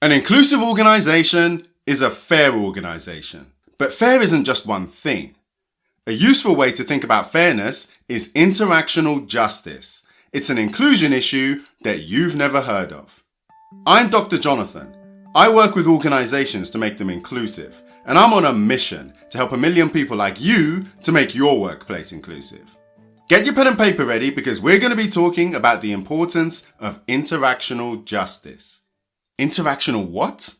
An inclusive organization is a fair organization. But fair isn't just one thing. A useful way to think about fairness is interactional justice. It's an inclusion issue that you've never heard of. I'm Dr. Jonathan. I work with organizations to make them inclusive, and I'm on a mission to help 1 million people like you to make your workplace inclusive. Get your pen and paper ready because we're going to be talking about the importance of interactional justice. Interactional what?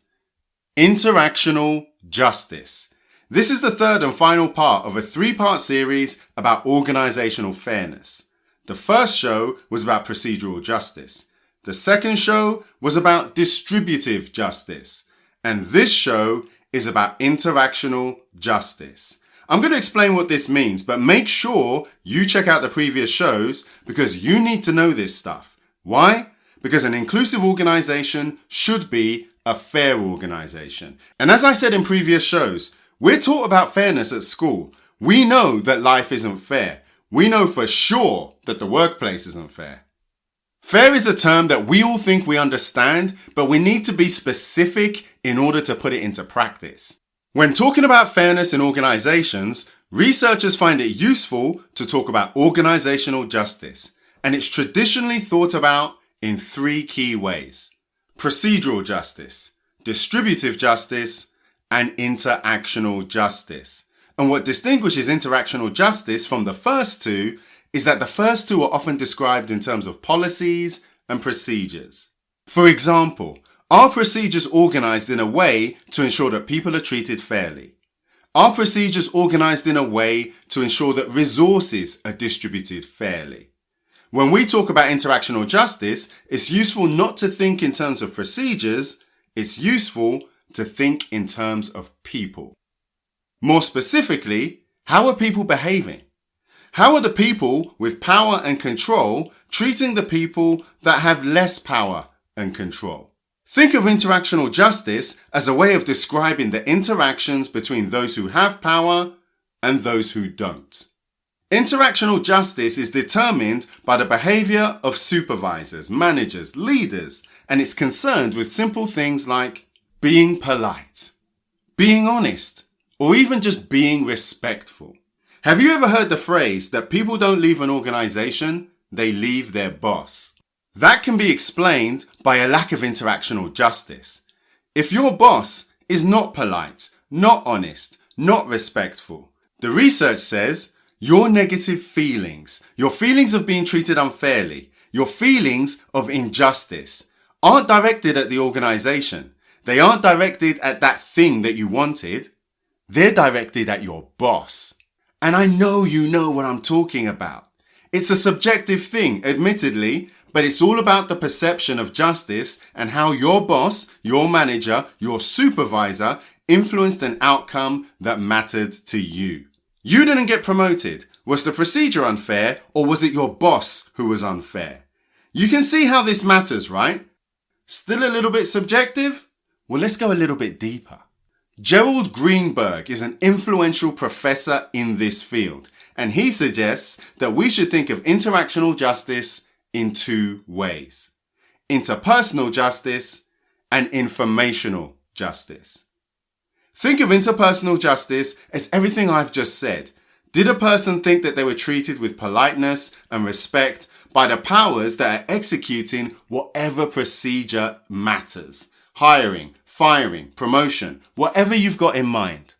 Interactional justice. This is the third and final part of a 3-part series about organizational fairness. The first show was about procedural justice. The second show was about distributive justice. And this show is about interactional justice. I'm going to explain what this means, but make sure you check out the previous shows because you need to know this stuff. Why? Because an inclusive organization should be a fair organization. And as I said in previous shows, we're taught about fairness at school. We know that life isn't fair. We know for sure that the workplace isn't fair. Fair is a term that we all think we understand, but we need to be specific in order to put it into practice. When talking about fairness in organizations, researchers find it useful to talk about organizational justice, and it's traditionally thought about in 3 key ways: procedural justice, distributive justice, and interactional justice. And what distinguishes interactional justice from the first two is that the first two are often described in terms of policies and procedures. For example, are procedures organized in a way to ensure that people are treated fairly? Are procedures organized in a way to ensure that resources are distributed fairly? When we talk about interactional justice, it's useful not to think in terms of procedures, it's useful to think in terms of people. More specifically, how are people behaving? How are the people with power and control treating the people that have less power and control? Think of interactional justice as a way of describing the interactions between those who have power and those who don't. Interactional justice is determined by the behavior of supervisors, managers, leaders, and it's concerned with simple things like being polite, being honest, or even just being respectful. Have you ever heard the phrase that people don't leave an organization, they leave their boss? That can be explained by a lack of interactional justice. If your boss is not polite, not honest, not respectful, the research says your negative feelings, your feelings of being treated unfairly, your feelings of injustice aren't directed at the organization. They aren't directed at that thing that you wanted. They're directed at your boss. And I know you know what I'm talking about. It's a subjective thing, admittedly, but it's all about the perception of justice and how your boss, your manager, your supervisor influenced an outcome that mattered to you. You didn't get promoted. Was the procedure unfair, or was it your boss who was unfair? You can see how this matters, right? Still a little bit subjective? Well, let's go a little bit deeper. Gerald Greenberg is an influential professor in this field, and he suggests that we should think of interactional justice in 2 ways: interpersonal justice and informational justice. Think of interpersonal justice as everything I've just said. Did a person think that they were treated with politeness and respect by the powers that are executing whatever procedure matters? Hiring, firing, promotion, whatever you've got in mind.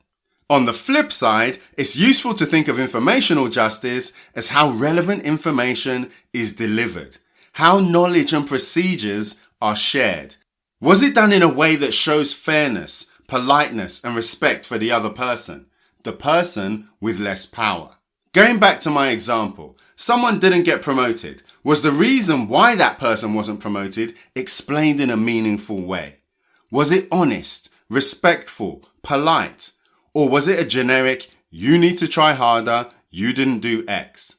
On the flip side, it's useful to think of informational justice as how relevant information is delivered, how knowledge and procedures are shared. Was it done in a way that shows fairness, politeness, and respect for the other person, the person with less power? Going back to my example, someone didn't get promoted. Was the reason why that person wasn't promoted explained in a meaningful way? Was it honest, respectful, polite? Or was it a generic, you need to try harder, you didn't do X?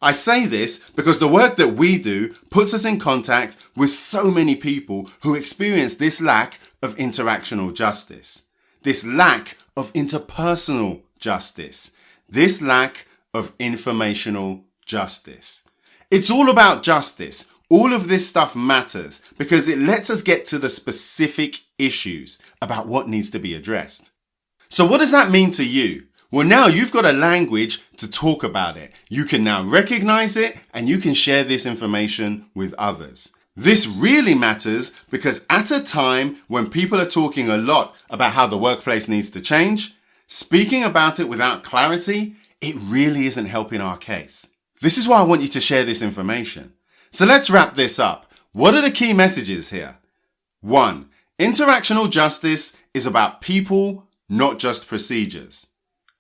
I say this because the work that we do puts us in contact with so many people who experience this lack of interactional justice, this lack of interpersonal justice, this lack of informational justice. It's all about justice. All of this stuff matters because it lets us get to the specific issues about what needs to be addressed. So what does that mean to you? Well, now you've got a language to talk about it. You can now recognize it and you can share this information with others. This really matters because at a time when people are talking a lot about how the workplace needs to change, speaking about it without clarity, it really isn't helping our case. This is why I want you to share this information. So let's wrap this up. What are the key messages here? 1. Interactional justice is about people, not just procedures.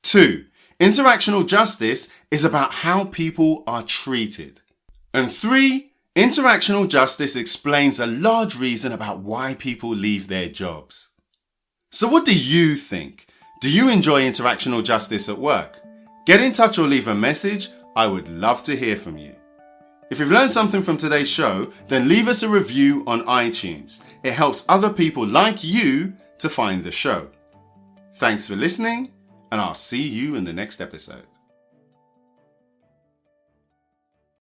2. Interactional justice is about how people are treated. And 3. Interactional justice explains a large reason about why people leave their jobs. So what do you think? Do you enjoy interactional justice at work? Get in touch or leave a message. I would love to hear from you. If you've learned something from today's show, then leave us a review on iTunes. It helps other people like you to find the show. Thanks for listening, and I'll see you in the next episode.